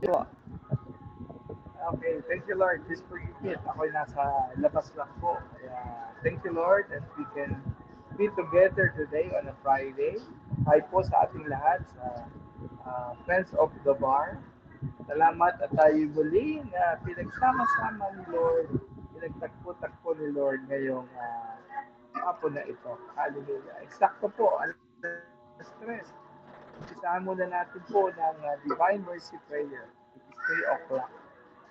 Po. Okay, thank you Lord. This for it. Ako'y nasa labas lang po. Kaya thank you Lord that we can be together today on a Friday. Hi po sa ating lahat sa Friends of the Bar. Salamat at tayo muli na pinagsama-sama ni Lord, pinagtagpo-tagpo ni Lord ngayong hapon na ito. Hallelujah. Eksakto po, alas 3. Isahan muna natin po ng Divine Mercy Prayer. It is 3 o'clock.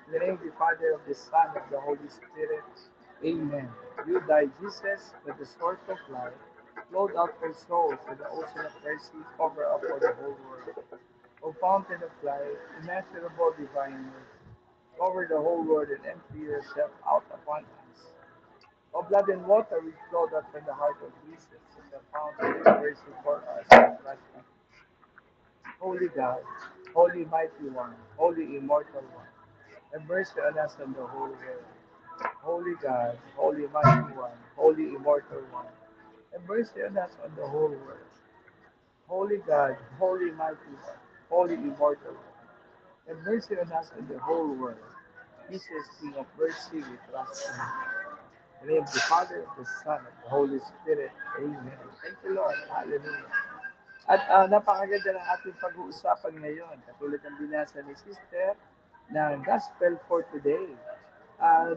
In the name of the Father, of the Son, of the Holy Spirit. Amen. You died, Jesus, with the source of life, flowed out for souls with the ocean of mercy, cover up for the whole world. O fountain of life, immeasurable divine mercy, cover the whole world and empty yourself out upon us. O blood and water which flowed out from the heart of Jesus, as a fountain of mercy for us who trust in Holy God, Holy Mighty One, Holy Immortal One, have mercy on us and the whole world. Holy God, Holy Mighty One, Holy Immortal One, have mercy on us and the whole world. Holy God, Holy Mighty One, Holy Immortal One, have mercy on us and the whole world. Jesus, King of mercy, we trust in you. In the name of the Father, of the Son, of the Holy Spirit. Amen. Thank you, Lord. Hallelujah. At napakaganda ng ating pag-uusapan ngayon. Katulad ng binasa ni Sister ng Gospel for today.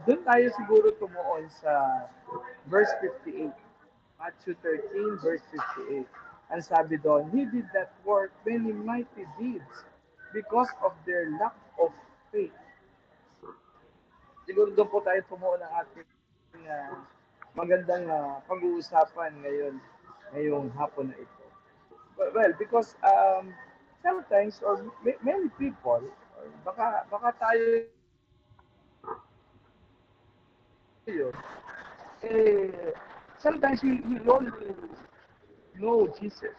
Doon tayo siguro tumuon sa verse 58. Matthew 13, verse 58. Ang sabi doon, He did that work many mighty deeds because of their lack of faith. Siguro doon po tayo tumuon ng ating magandang pag-uusapan ngayong hapon na ito. Well, because sometimes or many people, or baka tayo yun, sometimes we only know Jesus.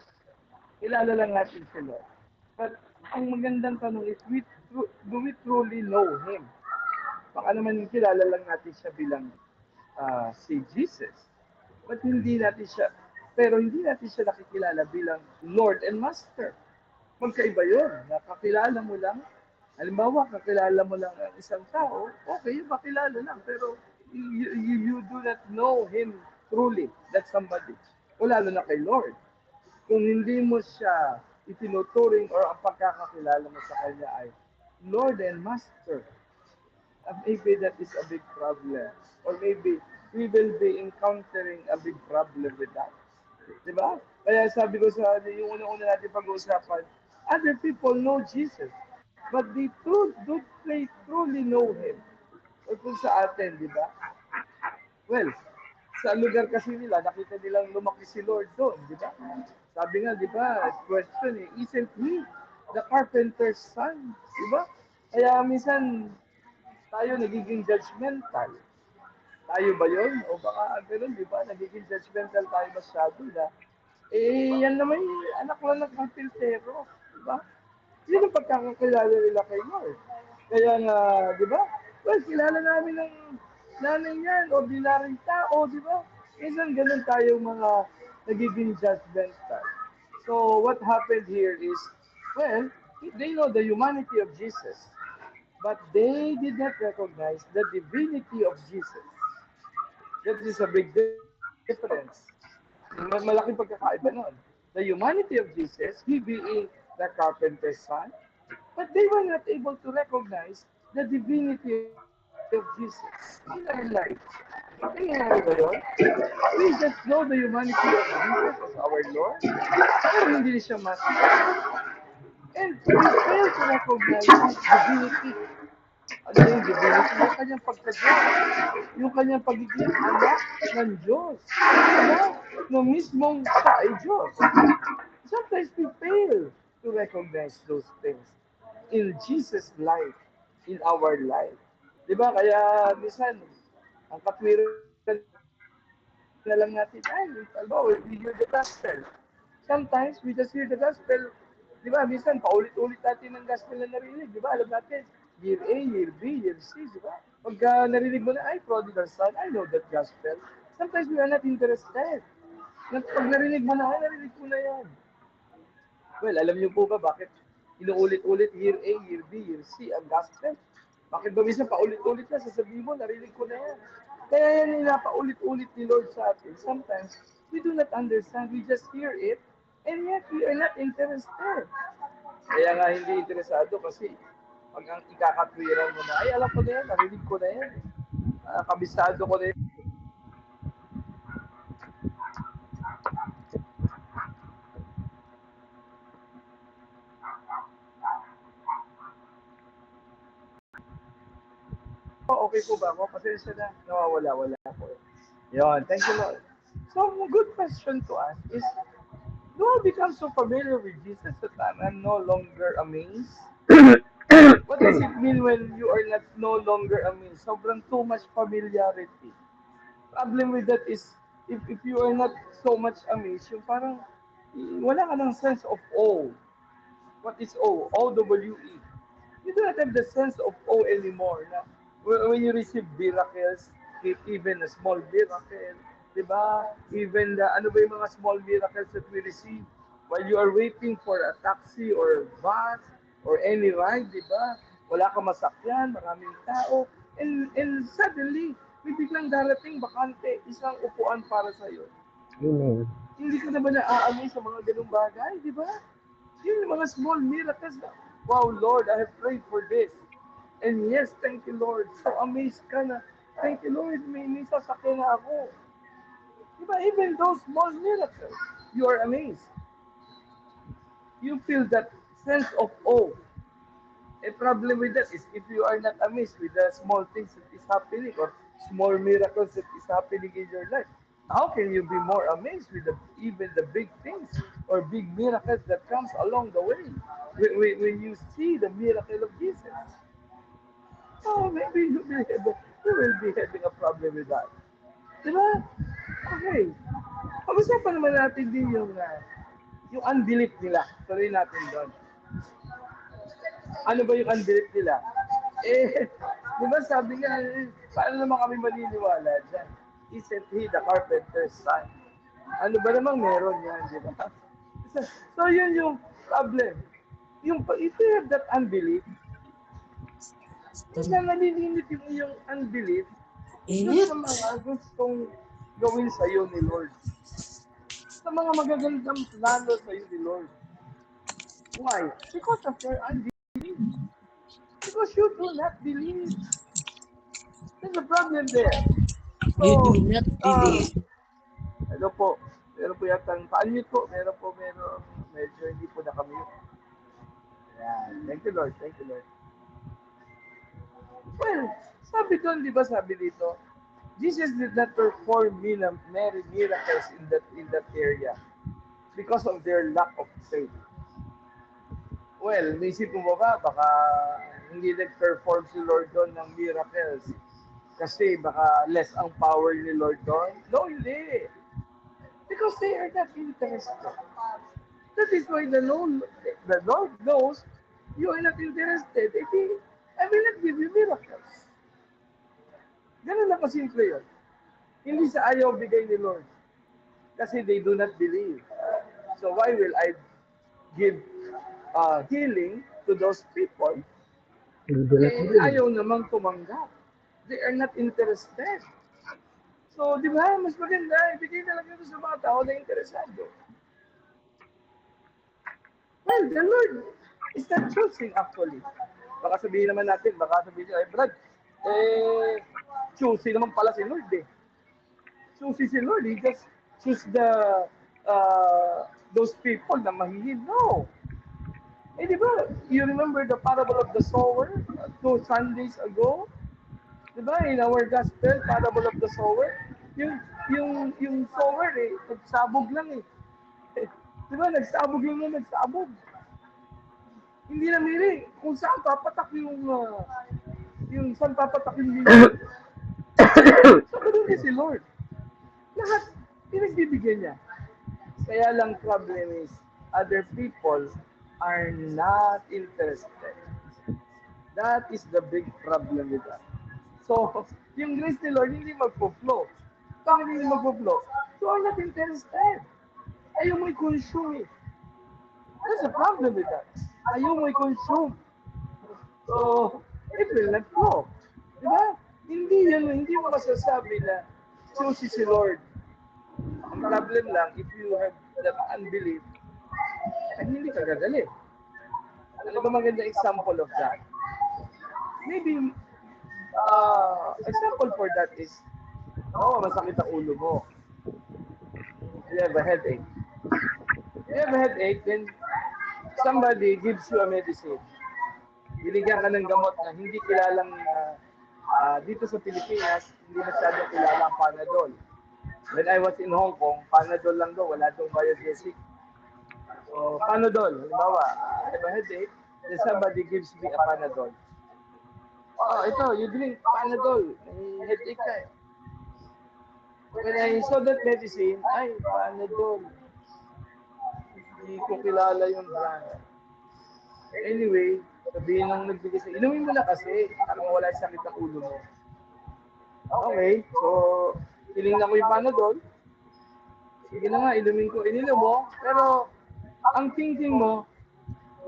Kilala lang natin si Lord. But ang magandang tanong is, do we truly know Him? Baka naman kilala lang natin siya bilang si Jesus. But hindi natin siya nakikilala bilang Lord and Master. Magkaiba yun. Nakakilala mo lang. Halimbawa, kakilala mo lang ang isang tao, okay, makilala lang. Pero you do not know him truly, that somebody. O lalo na kay Lord. Kung hindi mo siya itinuturing or ang pagkakakilala mo sa kanya ay Lord and Master, maybe that is a big problem. Or maybe we will be encountering a big problem with that. Di ba? Kaya sabi ko sa yung una-una natin pag-uusapan, other people know Jesus, but they truly know Him. O kung sa atin, di ba? Well, sa lugar kasi nila, nakita nilang lumaki si Lord doon, di ba? Sabi nga, di ba, question isn't He the carpenter's son? Di ba? Kaya minsan, tayo nagiging judgmental. Tayo ba yun? O baka ganun, di ba? Nagiging judgmental tayo masyado na, yan naman yung anak lang ng karpintero. Di ba? Yun ang pagkakakilala nila kay Lord. Kaya nga, di ba? Well, kilala namin ng nanay niyan, ordinaryong tao, di ba? Minsan ganun tayo mga nagiging judgmental. So, what happened here is, well, they know the humanity of Jesus, but they did not recognize the divinity of Jesus. That is a big difference. Malaking pagkakaiba nun. The humanity of Jesus, He being the carpenter's son, but they were not able to recognize the divinity of Jesus in our life. Nangyayari ba yun? We just know the humanity of Jesus as our Lord, pero hindi siya master. And we fail to recognize His divinity. Ano yung divinity? Yung kanyang pagka-Diyos. Yung kanyang pagiging anak ng Diyos. Diba? Na mismong siya ay Diyos. Sometimes we fail to recognize those things in Jesus' life, in our life. Diba? Kaya minsan, ang katwiran na lang natin, we hear the gospel. Sometimes, we just hear the gospel. Di ba? Minsan, paulit-ulit natin ang gospel na narinig. Di ba? Alam natin, year A, year B, year C. Di ba? Pagka narinig mo na, ay, prodigal son, I know that gospel. Sometimes we are not interested. Pag narinig mo na, ay, narinig ko na yan. Well, alam niyo po ba bakit? Inuulit-ulit, year A, year B, year C, ang gospel. Bakit ba minsan paulit-ulit na, sasabihin mo, narinig ko na yan. Kaya yan yung napaulit-ulit ni Lord sa atin. Sometimes, we do not understand, we just hear it, and yet we are not interested. Kaya nga hindi interesado kasi pag ang ikakatwiran mo na, ay alam ko na yan, narinig ko na yan. Kabisado ko na yan. Okay po ba ako? Pasensya na. Nawawala-wala po. Yun, thank you Lord. So, a good question to ask is, do I become so familiar with Jesus that I'm no longer amazed? What does it mean when you are not no longer amazed? Sobrang too much familiarity. Problem with that is, if you are not so much amazed, yung parang wala ka ng sense of awe. What is O? O-W-E. You do not have the sense of awe anymore. Na, when you receive miracles, even a small miracle, di ba? Even the, ano ba yung mga small miracles that we receive while you are waiting for a taxi or bus or any ride, di ba? Wala ka masakyan, maraming tao, and suddenly, may biglang darating bakante, isang upuan para sa iyo. Amen. Hindi ka na ba na-amaze sa mga ganung bagay, di ba? Yung mga small miracles na, wow, Lord, I have prayed for this. And yes, thank you, Lord. So amazed ka na, thank you, Lord, may sasakyan na ako. Diba, even those small miracles, you are amazed. You feel that sense of awe. A problem with that is if you are not amazed with the small things that is happening or small miracles that is happening in your life, how can you be more amazed with even the big things or big miracles that comes along the way when you see the miracle of Jesus? Oh, maybe you will be having a problem with that. Diba? Okay. Pag-usapan naman natin din yung unbelief nila. Tuloy natin doon. Ano ba yung unbelief nila? Di ba sabi nga, paano naman kami maniniwala dyan? Isn't he the carpenter's son? Ano ba namang meron yan, di ba? So, yun yung problem. If you have that unbelief, minsan nalilimit yung iyong unbelief dun sa mga gustong gawin sa iyo ni Lord. Sa mga magagandang plano sa iyo ni Lord. Why? Because of your unbelief. Because you do not believe. There's a problem there. You So, do not believe. hello po. Meron po yata pa-unmute po. Meron. Medyo hindi po nakamute. Ayan. Thank you, Lord. Thank you, Lord. Well, sabi doon, di ba sabi dito, Jesus did not perform many miracles in that area because of their lack of faith. Well, naisip mo ba, baka hindi nag-perform si Lord doon ng miracles kasi baka less ang power ni Lord doon? No, hindi. Because they are not interested. That is why the Lord knows you are not interested. I will not give you miracles. Ganun lang kasimple yun. Hindi sa ayaw bigay ni Lord. Kasi they do not believe. So why will I give healing to those people? Ayaw namang tumanggap. They are not interested. So, di ba, mas maganda, ibigay na lang ito sa mga tao na interesado. Well, the Lord is not choosing actually. Baka sabihin naman natin, ay Brad, choosing naman pala si Lord eh. Choosing si Lord, He just choose those people na mahihil. No. Di ba, you remember the parable of the sower 2 Sundays ago? Di ba, in our gospel, parable of the sower? Yung sower nagsabog lang eh. Di ba, nagsabog lang, nagsabog. Hindi na mili kung saan papatak yung saan papatak yung linya. So, ganun din si Lord. Lahat, pinagbibigyan niya. Kaya lang problem is, other people are not interested. That is the big problem with that. So, yung grace ni Lord hindi magpo-flow. Bakit hindi magpo-flow? So, are not interested. Ayaw mo i-consume it. That's the problem with that. ayaw mo i-consume. So, it will not flow. Diba? Hindi mo masasabi na susi si Lord. Ang problem lang, if you have that unbelief, ay hindi ka gagaling. Ano ba magandang example of that? Maybe, example for that is, masakit ang ulo mo. You have a headache. You have a headache, then somebody gives you a medicine. Binigyan ka ng gamot na hindi kilalang dito sa Pilipinas, hindi masyadong kilala ang Panadol. When I was in Hong Kong, Panadol lang daw, wala daw biogesic. So, Panadol, halimbawa, I have a headache, then somebody gives me a Panadol. Oh, ito, you drink Panadol, may headache ka eh. When I saw that medicine, ay, Panadol. Hindi ko kilala yung brand. Anyway, sabihin nang nagbigay sa inumin mo na kasi, parang wala sakit ang ulo mo. Okay, so, tinignan ko yung Panadol. Sige na nga, inumin ko. Ininom mo, pero ang thinking mo,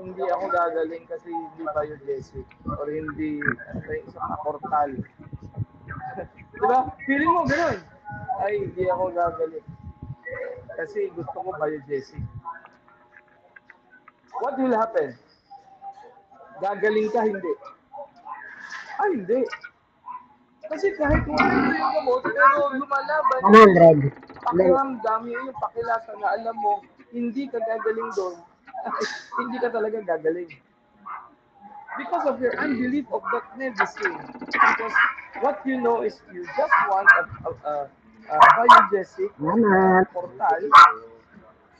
hindi ako gagaling kasi hindi biogesic or hindi, isang portal. Diba? Feeling mo, gano'n. Ay, hindi ako gagaling. Kasi gusto ko biogesic. What will happen? Gagaling ka, hindi. Ay, hindi. Kasi kahit wala mo yung gamot, pero lumalaban 100. pakiramdam, yung pakilasa na alam mo, hindi ka gagaling doon. Hindi ka talaga gagaling. Because of your unbelief of that medicine. Because what you know is you just want a biogesic Salamat. portal,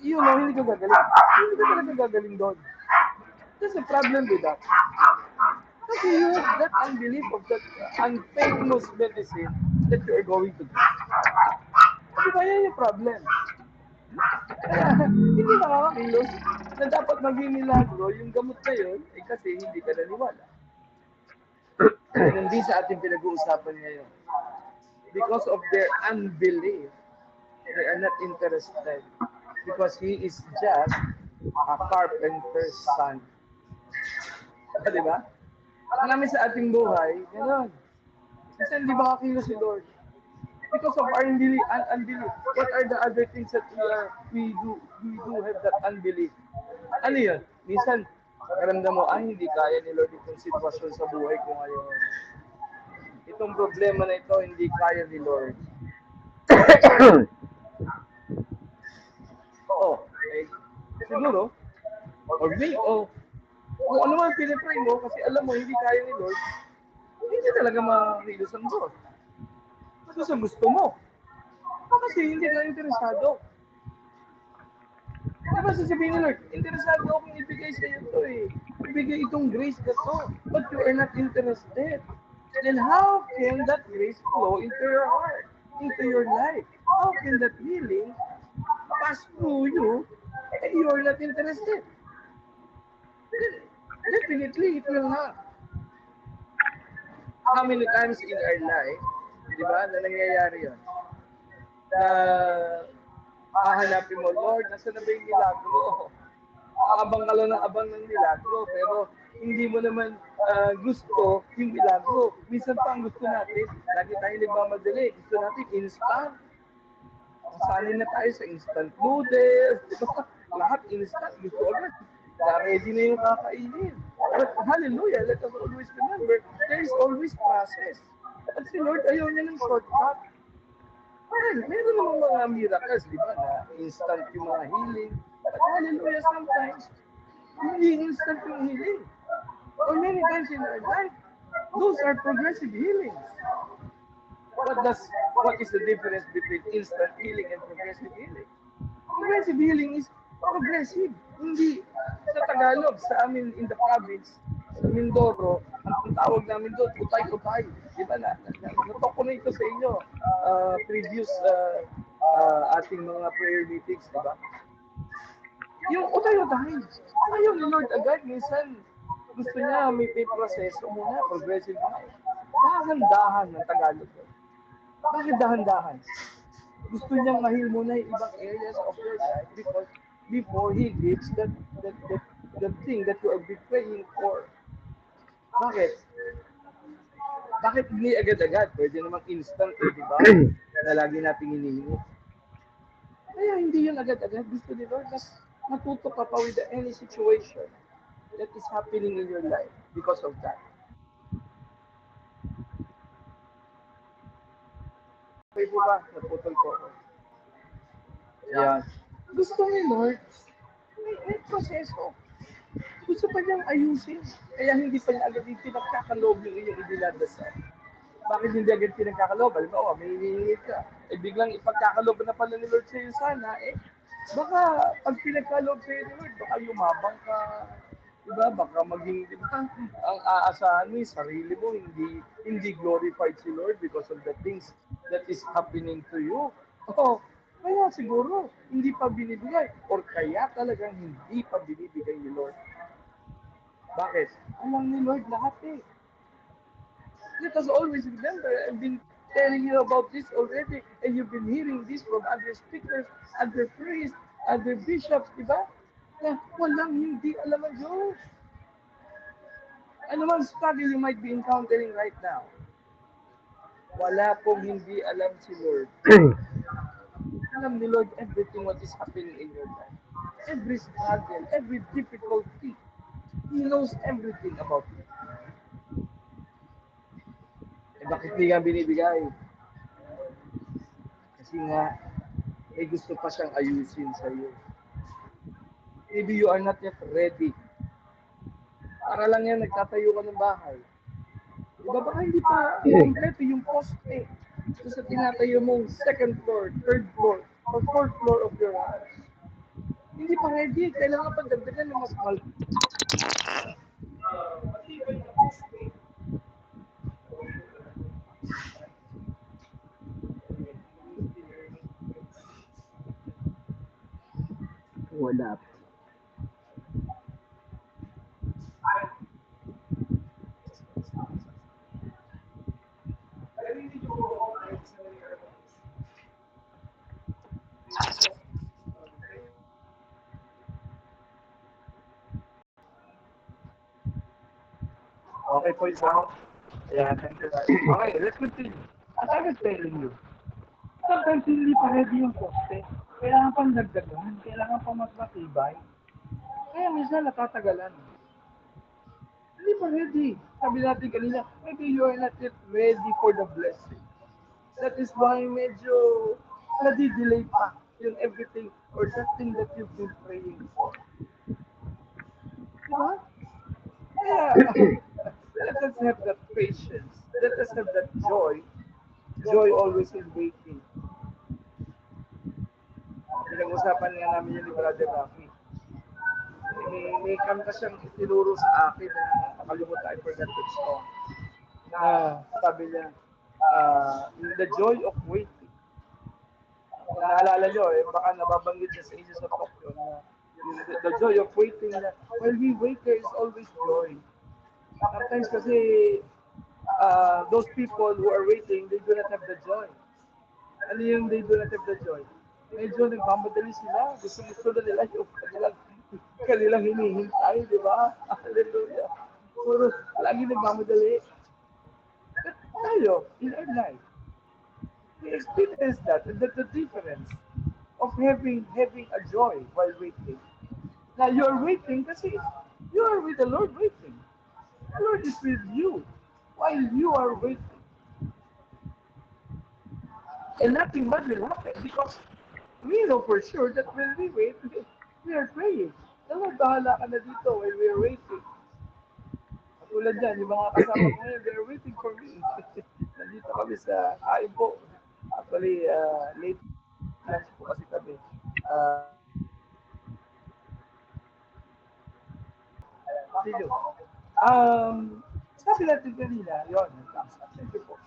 you know, hindi ka gagaling. Hindi ka talaga gagaling doon. There's a problem with that. Kasi you have that unbelief of that unfamous medicine that you are going to do. Di ba yan yung problem? Kaya, hindi nakakakilos na dapat maging milagro yung gamot na yun, kasi hindi ka naniwala. Yan din sa ating pinag-uusapan ngayon. Because of their unbelief, they are not interested. Because he is just a carpenter's son. Di ba? Marami sa ating buhay, gano'n. Kasi hindi makakilos si Lord. Because of our unbelief. What are the other things that we do have that unbelief? Ano yun? Minsan, karamdam mo, hindi kaya ni Lord itong sitwasyon sa buhay ko ngayon. Itong problema na ito, hindi kaya ni Lord. Siguro, kung ano man pinipray mo, kasi alam mo, hindi kaya ni Lord, hindi talaga makilos ang Diyos. Ito sa gusto mo. Kasi hindi ka interesado. Diba sasabihin ni Lord, interesado akong ibigay sa iyo ito eh. Ibigay itong grace na to. But you are not interested. Then how can that grace flow into your heart, into your life? How can that healing pass through you and you are not interested? Then, definitely, it will not. How many times in our life, di ba, na nangyayari yun? Na hahanapin mo, Lord, nasa na ba yung milagro? Abang ka lang ng abang ng milagro, pero hindi mo naman gusto yung milagro. Minsan pa ang gusto natin, lagi tayo nagmamadali, gusto natin instant. Sanay na tayo sa instant noodles, di ba? Lahat instant, gusto agad. Ready na yung kakainin. But hallelujah, let us always remember, there is always process. At si Lord, ayaw niya ng shortcut. Well, meron namang mga miracles, di ba, na instant yung mga healing. But hallelujah, sometimes, hindi instant yung healing. Or many times in our life, those are progressive healings. What is the difference between instant healing and progressive healing? Progressive healing is progressive. Hindi sa Tagalog, sa amin in the province, sa Mindoro, ang tawag namin doon, utay-utay. Di ba na? Natok ko na ito sa inyo. Previous ating mga prayer meetings, di ba? Yung utay-utay. Ayaw ni Lord agad. Minsan, gusto niya may proseso muna, progressive na. Dahan-dahan ng Tagalog. Bakit dahan-dahan? Gusto niyang mahil muna yung ibang areas of your life because before He gives that the thing that you are be praying for. Bakit? Bakit hindi agad-agad? Pwede namang instant, di ba? Na lagi nating hinihingi. Kaya hindi yun agad-agad. Gusto ni Lord na matuto ka pa with any situation that is happening in your life because of that. Okay po ba? Naputol ko ako. Ayan. Gusto ni Lord, may proseso. Gusto pa niyang ayusin. Kaya hindi pa niya agad yung pinagkakaloob yung iyong idinadasal. Bakit hindi agad pinagkakaloob? Halimbawa, may hinihingi ka. Eh biglang ipagkakaloob na pala ni Lord sa'yo sana, baka pag pinagkaloob sa'yo ni Lord, baka yumabang ka. Diba? Baka maging, diba? Ang aasahan mo yung sarili mo, hindi glorified si Lord because of the things that is happening to you. Oh, kaya siguro, hindi pa binibigay. Or kaya talagang hindi pa binibigay ni Lord. Bakit? Alam ni Lord lahat eh. Let us always remember, I've been telling you about this already, and you've been hearing this from other speakers, other priests, other bishops, di ba? Na walang hindi alam ang Diyos. Ano man struggle you might be encountering right now, wala pong hindi alam si Lord. Alam ni Lord everything what is happening in your life. Every struggle, every difficulty, He knows everything about it. Eh bakit hindi nga binibigay? Kasi nga, may gusto pa siyang ayusin sa iyo. Maybe you are not yet ready. Para lang yan, nagtatayo ka ng bahay. Diba baka hindi pa kompleto yung poste. So sa tinatayo mong second floor, third floor, or fourth floor of your house. Hindi pa ready. Kailangan pa dagdagan ng mas mahal. Matibay na poste. Wala. Okay po ito. Yeah, thank you. Okay, let's continue. As I was telling you, sometimes hindi pa ready yung poste. Kailangan pang dagdagan. Kailangan pang mas matibay. Kaya minsan natatagalan. Hindi pa ready. Sabi natin kanina, maybe you are not yet ready for the blessing. That is why medyo nadi-delay pa yung everything or that thing that you've been praying for. Diba? Kaya, let us have that patience. Let us have that joy. Joy always in waiting. Pinag-usapan nga namin yun ni Brother Rafi. May kanta siyang itinuro sa akin na nakalimutan, I forgot that song. Na sabi niya, the joy of waiting. Kung naalala nyo, baka nababanggit niya sa inyo sa talk yun na the joy of waiting na while we wait, there is always joy. Sometimes kasi those people who are waiting, they do not have the joy. Ano yung they do not have the joy? Medyo nagmamadali sila. Gusto na nila yung kanilang hinihintay, di ba? Hallelujah. Puro lagi nagmamadali. But tayo, in our life, we experience that. And that's the difference of having a joy while waiting. Now, you're waiting kasi you are with the Lord waiting. The Lord is with you while you are waiting. And nothing bad will happen because we know for sure that when we wait, we are praying. Lord, bahala ka na dito while we are waiting. Katulad dyan, yung mga kasama ko ngayon, they are waiting for me. Nandito kami sa kain po. Actually, late lunch po kasi kami. Sino? Sabi natin kanina, yun, siyempre po,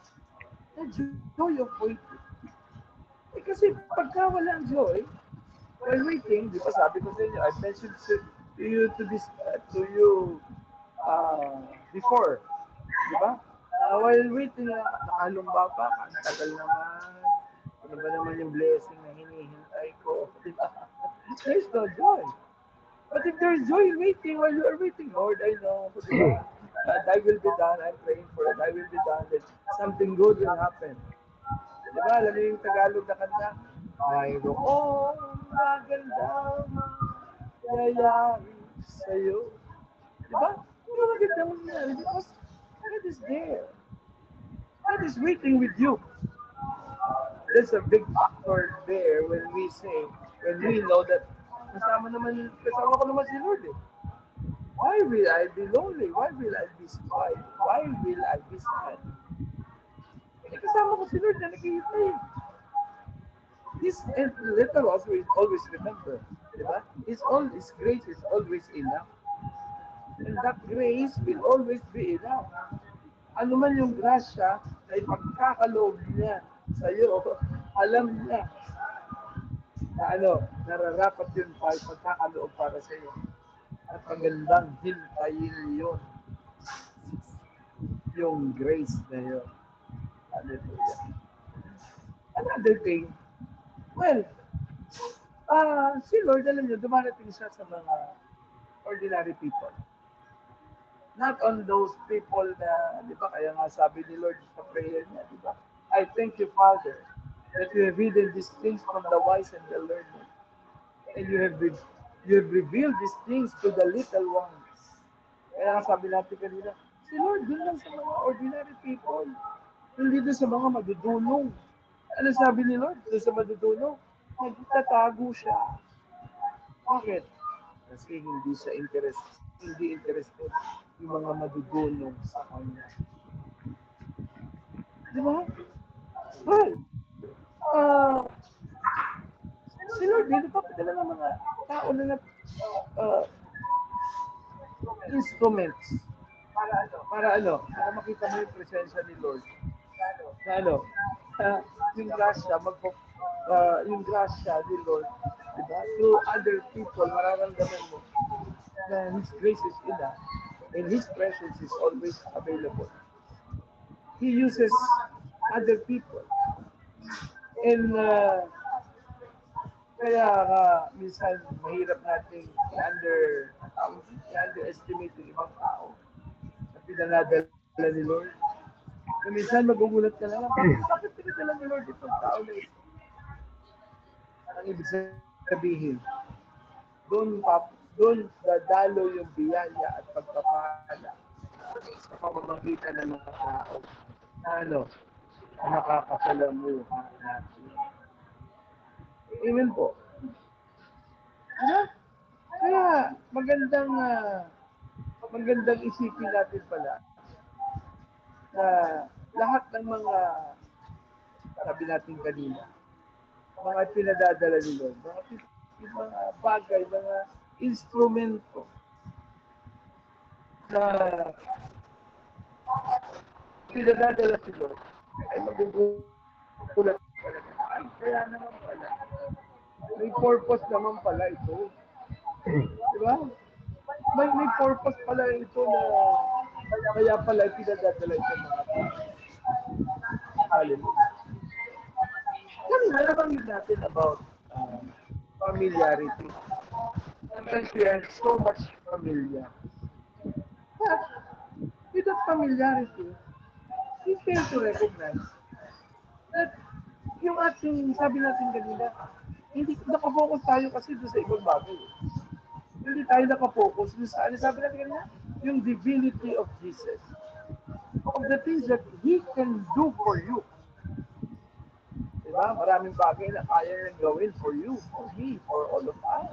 the joy of waiting. Eh, kasi pagka wala ang joy, while waiting, di ba sabi ko sa inyo, I mentioned to you to this, to you before, di ba? While waiting, nakalumba pa, ang tagal naman. Ano ba naman yung blessing na hinihintay ko? Di ba? There's no joy. But if there's joy in waiting while you are waiting, Lord, I know, di ba? Thy will be done. I'm praying for it. Thy will be done. That something good will happen. Di ba? Alam niyo yung Tagalog na kanta? Mayroong magandang mangyayari sa'yo. Di ba? Yung magandang mangyayari because God is there. God is waiting with you. There's a big factor there when we say, when we know that kasama ko naman si Lord eh. Why will I be lonely? Why will I be sad? Why will I be sad? Eh, kasama ko si Lord na nakikita. This and let us always remember, di ba? His grace is always enough. And that grace will always be enough. Ano man yung grasya na ipagkakaloob niya sa iyo, alam niya na nararapat yun pa pagkakaloob para sa iyo. At magandang hintayin yun, yung grace na yun. Hallelujah. Another thing, well, si Lord, alam niyo, dumarating siya sa mga ordinary people. Not on those people na, di ba, kaya nga sabi ni Lord sa prayer niya, di ba? I thank you, Father, that you have hidden these things from the wise and the learned, and you have revealed these things to the little ones. Kaya nga sabi natin kanina, si Lord, dun lang sa mga ordinary people. Hindi doon sa mga madudulong. Ano sabi ni Lord? Doon sa madudulong, nagtatago siya. Bakit? Kasi hindi interested yung mga madudulong sa kanya. Di ba? Well, si Lord, hindi pa padala ng mga tao na uh, instruments para makita mo yung presensya ni Lord. Na yung grasya, yung grasya ni Lord, diba? To other people, mararamdaman mo na His grace is enough and His presence is always available. He uses other people. And kaya minsan mahirap nating i-underestimate yung ibang tao na pinanadala ni Lord. Na minsan magugulat ka na lang, bakit pinadala ni Lord itong tao na ito? Ang ibig sabihin, doon dadalo yung biyaya at pagpapala sa pamamagitan ng mga tao na nakakasalamuha natin. Amen po. Ano? Kaya magandang isipin natin pala na lahat ng mga sabi natin kanina, mga pinadadala ni Lord, mga bagay, mga instrumento na pinadadala si Lord, ay magugulat talaga. Ay, kaya naman pala. May purpose naman pala ito. Di ba? May purpose pala ito na kaya pala pinadadala ito mga tao. Hallelujah. Kanina nabanggit natin about familiarity. Sometimes we are so much familiar. But with that familiarity, we fail to recognize that yung sabi natin kanina, hindi nakafocus tayo kasi doon sa ibang bagay. Hindi tayo nakafocus doon sa, sabi natin kanina, yung divinity of Jesus. Of the things that He can do for you. Diba? Maraming bagay na kaya niyang gawin for you, for me, for all of us.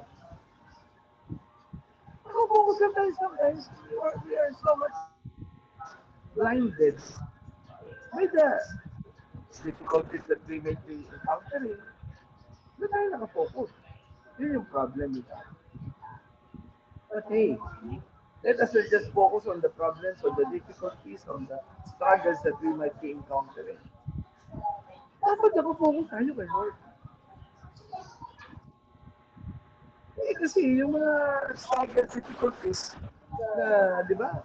Nakafocus lang tayo sometimes. We are so much blinded by the difficulties that we may be encountering. Doon tayo nakafocus. Yun yung problem nito. But hey, let us not just focus on the problems, on the difficulties, on the struggles that we might be encountering. Dapat nakafocus tayo kay Lord. Eh, kasi yung mga struggles, difficulties, na, di ba?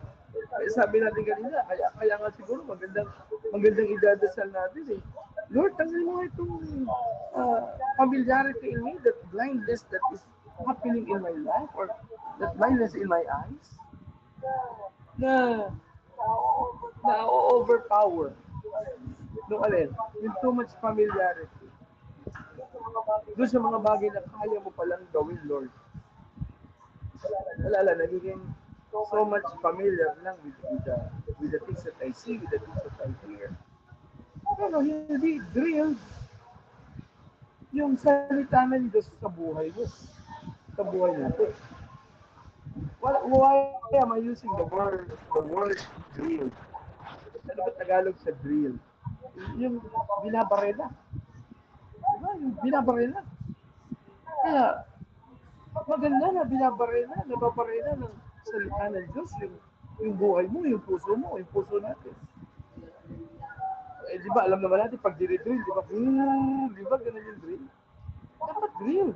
Sabi natin kanina, kaya nga siguro magandang idadasal natin eh. Lord, tanggalin mo itong familiarity in me, that blindness that is happening in my life, or that blindness in my eyes na overpower no alin, yung too much familiarity doon sa mga bagay na kaya mo palang gawin, Lord. Wala, nagiging so much familiar lang with the things that I see, with the things that I hear. Pero hindi drilled yung salita ng Diyos sa buhay mo, sa buhay natin. Why am I using the word drill? Ano ba Tagalog sa drill? Yung binabarela. Diba? Yung binabarela. Kaya, maganda na nababarela ng salita ng Diyos, yung buhay mo, yung puso natin. Eh, di ba, alam naman natin, pag dinidrill, di ba, ganun yung drill? Dapat drill.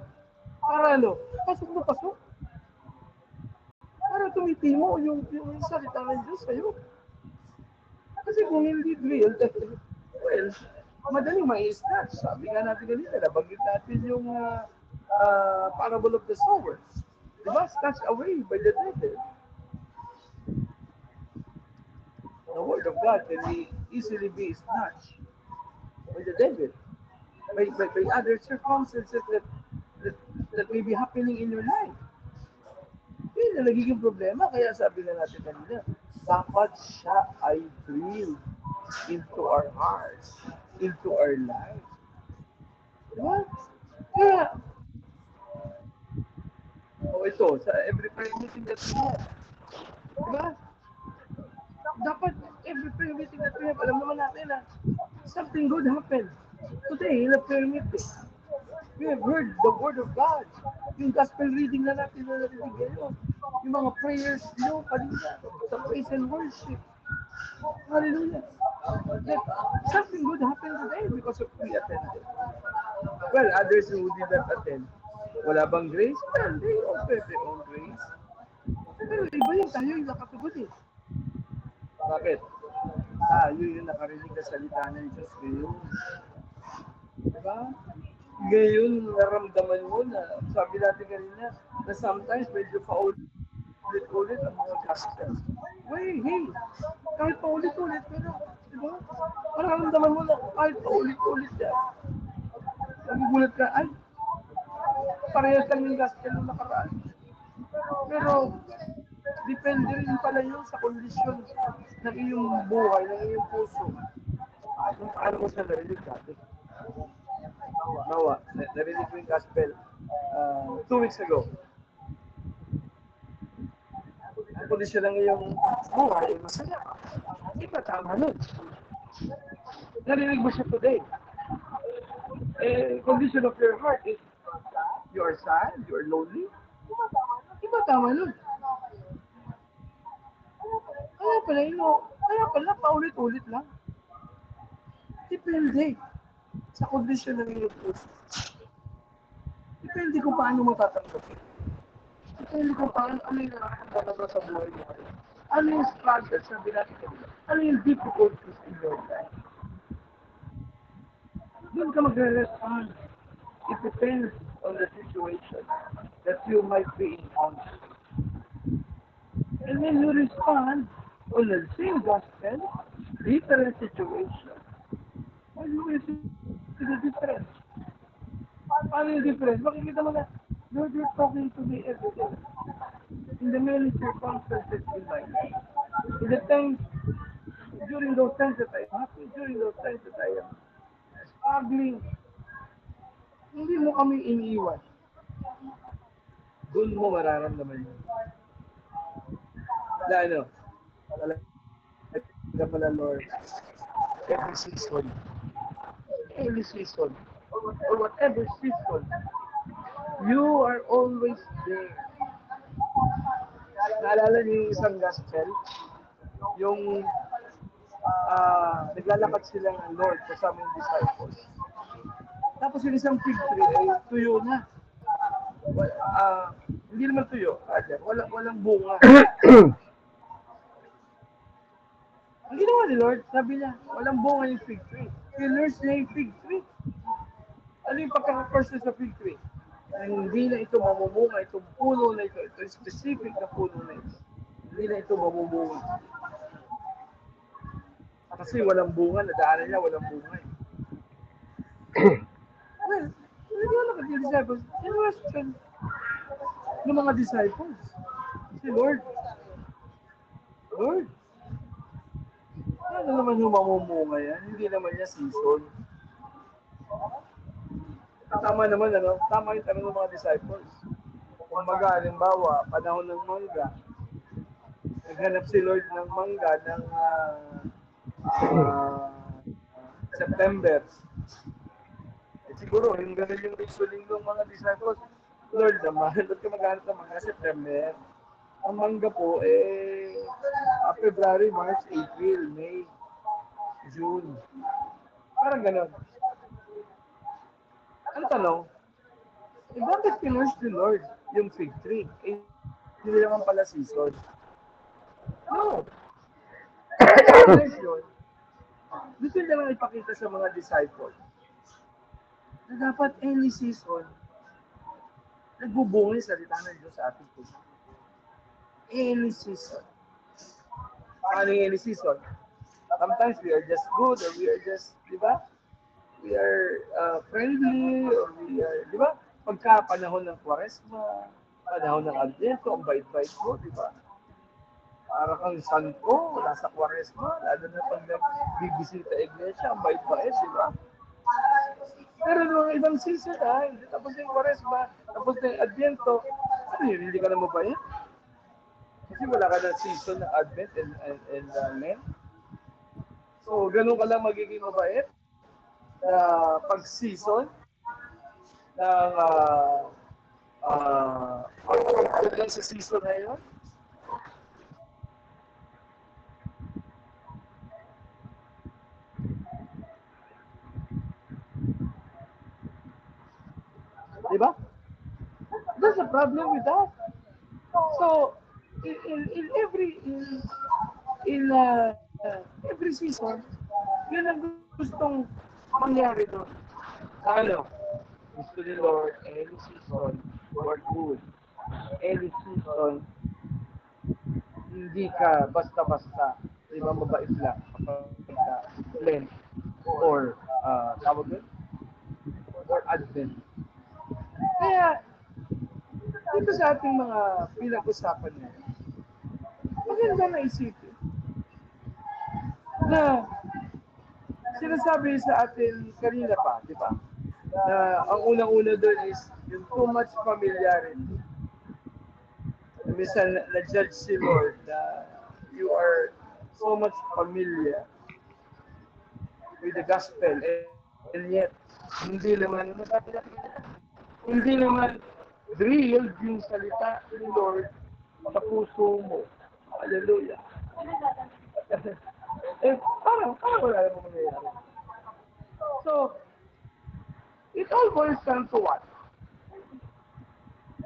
Para ano? Pasok na pasok. Para tumitimo yung salita ng Diyos sa'yo. Kasi kung hindi drill, well, madaling ma-snatch. Sabi nga natin kanina, nabanggit natin yung parable of the sower. Diba? Snatched away by the devil. The word of God can easily be snatched by the devil. By other circumstances that may be happening in your life. Yun na nagiging problema. Kaya sabi na natin kanina, dapat siya ay drill into our hearts, into our lives. Diba? Kaya, ito, sa every prayer meeting that we have, diba? Dapat every prayer meeting that we have, alam naman natin na something good happened. Today, in a prayer meeting, we have heard the word of God. Yung gospel reading na natin na narinig ngayon. Yung mga prayers nyo kanina sa praise and worship. Hallelujah. That something good happened today because of we attended. Well, others who did not attend, wala bang grace? Well, they offer their own grace. Pero iba yung tayo yung nakatugod eh. Bakit? Tayo yung nakarinig na salita ng Diyos ngayon. Diba? Ngayon, naramdaman mo na, sabi natin kanina, na sometimes medyo paulit-ulit ang mga gospel. Hey, kahit paulit-ulit, pero, diba? Naramdaman mo na kahit paulit-ulit yan. Nagugulat ka, ay, parehas lang yung gospel nung nakaraan. Pero, depende rin pala yun sa kondisyon ng iyong buhay, ng iyong puso. Kung paano mo siya narinig dati. Nawa, narinig ko yung gospel 2 weeks ago. Ang kondisyon ng iyong buhay, masaya. Iba tama nun. Narinig mo siya today. Condition of your heart is you are sad, you are lonely. Iba tama nun. Kaya pala, paulit-ulit lang. Depende sa kondisyon ng iyong puso. Depende kung paano mo tatanggapin. Depende kung paano, ano yung nakakamdaman mo sa buhay mo. Ano yung struggles na binatikin mo. Ano yung difficulties in your life. Doon ka magre-respond. It depends on the situation that you might be encountering. And when you respond on the same gospel, different situation, well, you will see the difference. Paano yung difference? Makikita mo na, Lord, you're talking to me every day. In the many circumstances in my life. In the times, during those times that I am happy, during those times that I am struggling, hindi mo kami iniiwan. Doon mo mararamdaman yun. Na ano, talaga pala, Lord, every season, or whatever season, you are always there. Naalala niyo yung isang gospel? Yung naglalakad sila ng Lord kasama yung disciples. Tapos yung isang fig tree ay tuyo na. Hindi naman tuyo, walang bunga. Ang ginawa ni Lord, sabi niya, walang bunga yung fig tree. Pinurse niya yung fig tree. Ano yung pagkaka-curse sa fig tree? Na hindi na ito mamumunga, itong puno na ito specific na puno na ito. Hindi na ito mamumunga. Kasi walang bunga, nadaanan niya, walang bunga. Well, look at the disciples. In question, ng mga disciples. Si Lord, ano naman yung mamumunga yan? Hindi naman niya season. Tama naman, ano? Tama yung tanong ng mga disciples. Kung maga, halimbawa, panahon ng mangga, naghanap si Lord ng mangga ng September. Siguro, yung ganun yung reasoning ng mga disciples. Lord naman, ba't ka maghanap ng mangga September? Ang mangga po, February, March, April, May, June. Parang ganun. Ang tanong, bakit pinurse ni Lord yung fig tree? Hindi naman pala season. No. Yun. Gusto niya lang ipakita sa mga disciples na dapat any season, nagbubunga yung salita ng Diyos sa ating puso. Any season. Paano yung any season? Sometimes we are just good or we are just, di ba? We are friendly or we are, di ba? Pagka panahon ng Kwaresma, panahon ng Advento, ang bait-bait mo, di ba? Para kang santo, nasa Kwaresma, lalo na pag nagbibisita iglesia, ang bait-bait, di ba? Pero nung ibang season, hindi tapos yung Kwaresma, tapos na yung Advento, ano yun, hindi ka na mabait? Kasi wala ka na season ng Advent and Lent. So, ganun ka lang magiging mabait na pag-season ng pag sa season na yun. Diba? There's a problem with that. So, in every season, yun ang gustong mangyari doon. Ano? Gusto ni Lord, any season, for good. Any season, hindi ka basta-basta, di ba, mabait lang kapag ka Lent or tawag doon, or Advent. Kaya, dito sa ating mga pinag-usapan ngayon, maganda na isipin na sinasabi sa atin kanina pa, di ba? Na ang unang-una doon is yung too much familiarity. Minsan na-judge si Lord na you are so much familiar with the gospel and yet hindi naman drilled yung salita ni Lord sa puso mo. Hallelujah. Parang wala namang mangyayari. So, it all boils down to what?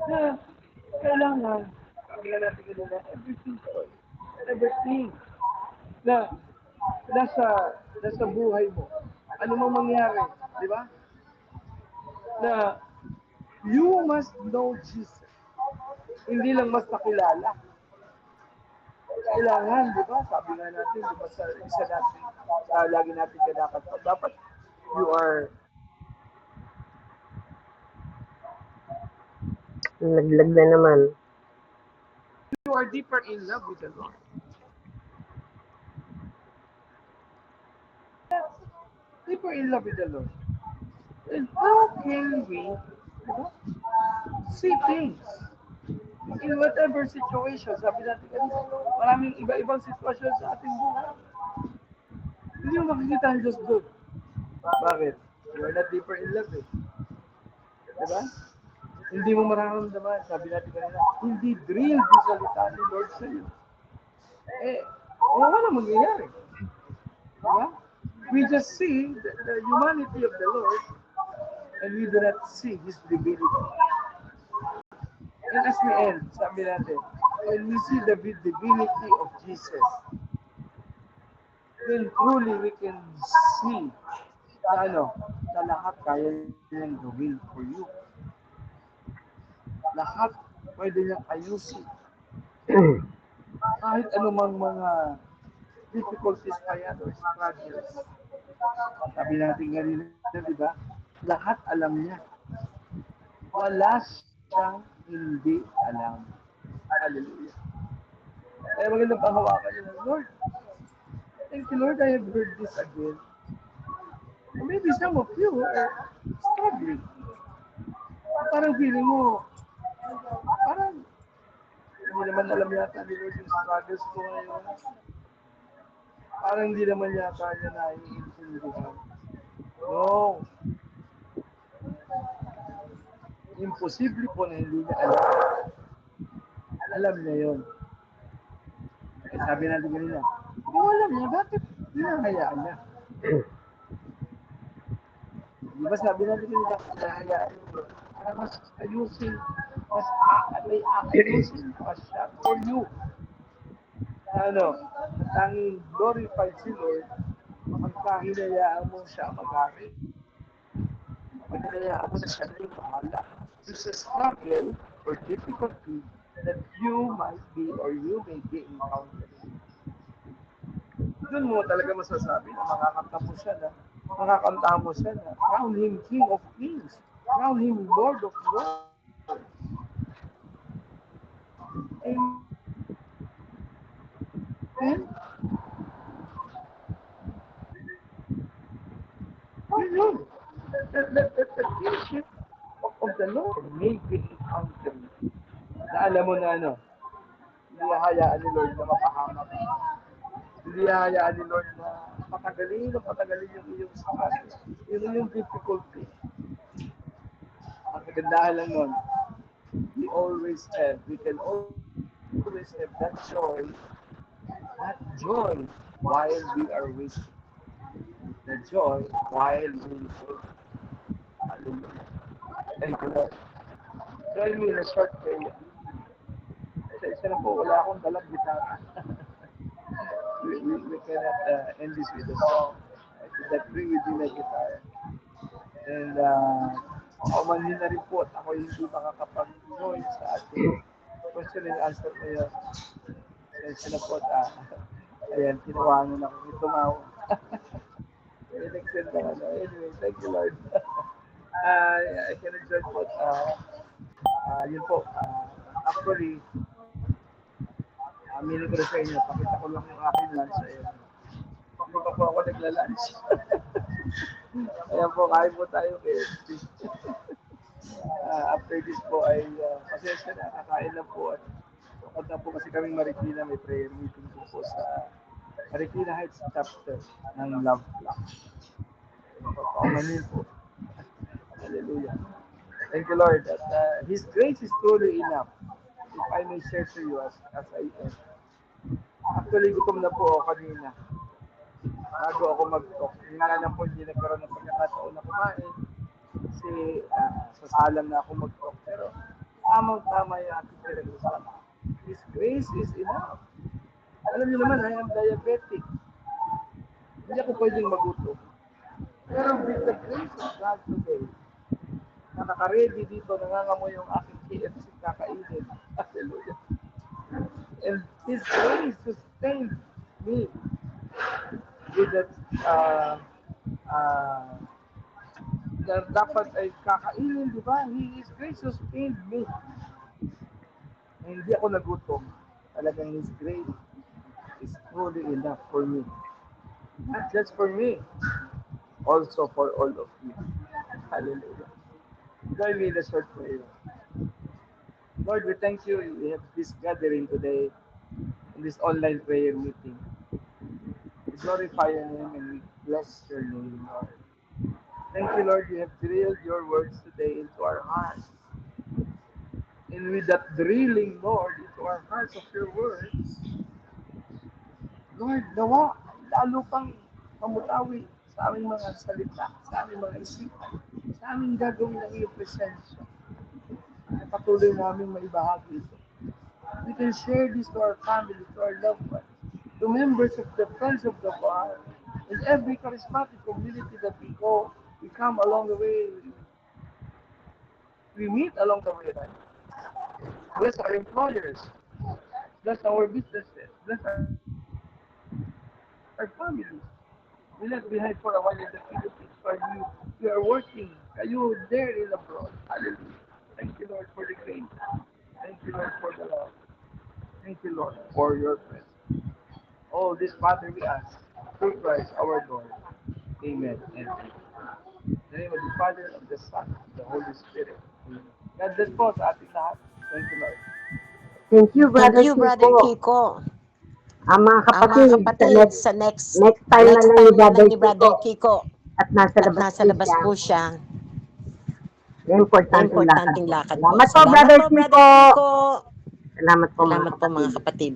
Na kailangan, sabi nga natin kanina, everything na nasa buhay mo. Ano mang mangyari, di ba? Na you must know Jesus. Hindi lang mas nakilala. Kailangan, di ba? Sabi nga natin, di ba, sa isa natin, lagi natin kailangan pa. Dapat you are Laglag na naman. deeper in love with the Lord. Deeper in love with the Lord. And how can we, di ba, see things in whatever situation? Sabi natin kanina, maraming iba-ibang sitwasyon sa ating buhay. Hindi mo makikita ang Diyos doon. Bakit? You are not deeper in love eh. Diba? Hindi mo mararamdaman, sabi natin kanina, hindi drilled yung salita ni Lord sa iyo. Wala mangyayari. Diba? We just see the humanity of the Lord and we do not see His divinity. And as we end, sabi natin, when we see the divinity of Jesus, then truly we can see na na lahat kaya niyang gawin for you. Lahat pwede niyang ayusin. Kahit anumang mga difficulties pa yan or struggles. Sabi natin kanina, di ba? Lahat alam niya. Wala siyang hindi alam. Hallelujah. Kaya magandang pahawakan niyo ng Lord. Thank you, Lord, I have heard this again. Or maybe some of you are struggling. Parang feeling mo, parang hindi naman alam yata ni Lord yung struggles ko ngayon. Parang hindi naman yata niya naiintindihan. No. Imposible po na hindi niya alam. Alam niya yun. Eh, sabi natin kanina, kung alam niya, bakit hinahayaan niya? Di ba sabi natin kanina, hinahayaan niya. Para mas ayusin, may aayusin pa siya for you. Ano, tanging glorified si Lord, pagka hinayaan mo siya mag-ari. Pagka hinayaan mo na siya na yung bahala. It's a struggle or difficulty that you might be or you may be encountering. Doon mo talaga masasabi na makakanta mo siya na, makakanta mo siya na, crown him King of Kings, crown him Lord of Lords. Amen? Yun. The kingship of the Lord may be encountered. Na alam mo na ano, hindi hayaan ni Lord na mapahamak. Hindi hayaan ni Lord na patagalin yung iyong struggle. Yun yung difficulty. Ang kagandahan lang nun, we can always have that joy while we are waiting. The joy while we wait. Hallelujah. Thank you, Lord. Join me in a short prayer. Isa na po, wala akong dalang gitara. we cannot end this with a song. I could agree with you na guitar. And umanhin na rin po at ako hindi makakapag-join sa ating question and answer ngayon. Isa na po at ayan, tinawangan ako ni tumawa. Nag-send na ano. Anyway, thank you Lord. I can enjoy po at yun po. Actually, aminin ko na sa inyo, pakita ko lang yung aking lunch. Ayan. Hindi pa po ako nagla-lunch. Ayan po, kain po tayo KFC. After this po ay pasensya na, kakain na po. At punta po kasi kaming Marikina, may prayer meeting po sa Marikina Heights chapter ng Love Club. Paumanin po. Hallelujah. Thank you, Lord. That His grace is truly enough. If I may share to you as I am. Actually, gutom na po ako kanina. Bago ako mag-talk. Yun nga lang po, hindi nagkaroon ng pagkakataon na kumain. Kasi sasalang na ako mag-talk. Pero tamang-tama yung ating pinag-usapan. His grace is enough. Alam niyo naman, I am diabetic. Hindi ako pwedeng magutom. Pero with the grace of God today, nakaka-ready dito, nangangamoy yung aking KFC kakainin. Hallelujah. And His grace sustained me with that na dapat ay kakainin, di ba? His grace sustained me. Na hindi ako nagutom. Talagang His grace is truly enough for me. Not just for me, also for all of you. Hallelujah. Join me in a short prayer. Lord, we thank you. We have this gathering today in this online prayer meeting. We glorify your name and we bless your name, Lord. Thank you, Lord, you have drilled your words today into our hearts. And with that drilling, Lord, into our hearts of your words, Lord, nawa, lalo pang mamutawi sa aming mga salita, sa aming mga isipan, sa aming gagawin ng iyong presensya. Patuloy namin maibahagi ito. We can share this to our family, to our loved ones, to members of the Friends of the Bar, in every charismatic community that we go, we come along the way, we meet along the way, right? Bless our employers. Bless our businesses. Bless our families. We left behind for a while in the Philippines while you are working. You there in abroad. Hallelujah. Thank you, Lord, for the grace. Thank you, Lord, for the love. Thank you, Lord, for your presence. All this Father we ask through Christ our Lord. Amen and amen. In the name of the Father, of the Son, of the Holy Spirit. Amen. God bless po sa ating lahat. Thank you, Lord. Thank you, Thank Brother you, Brother Kiko. Kiko. Mga Mga kapatid, kapatid, sa next time na next lang ni time na lang Brother ni Kiko Brother Kiko at nasa at labas nasa po labas siya. po siya. Importanteng lakad Importanteng po. lakad po. Salamat po, Salamat Brother po, Brother Kiko. Kiko. Salamat po, mga Salamat po, kapatid. mga kapatid.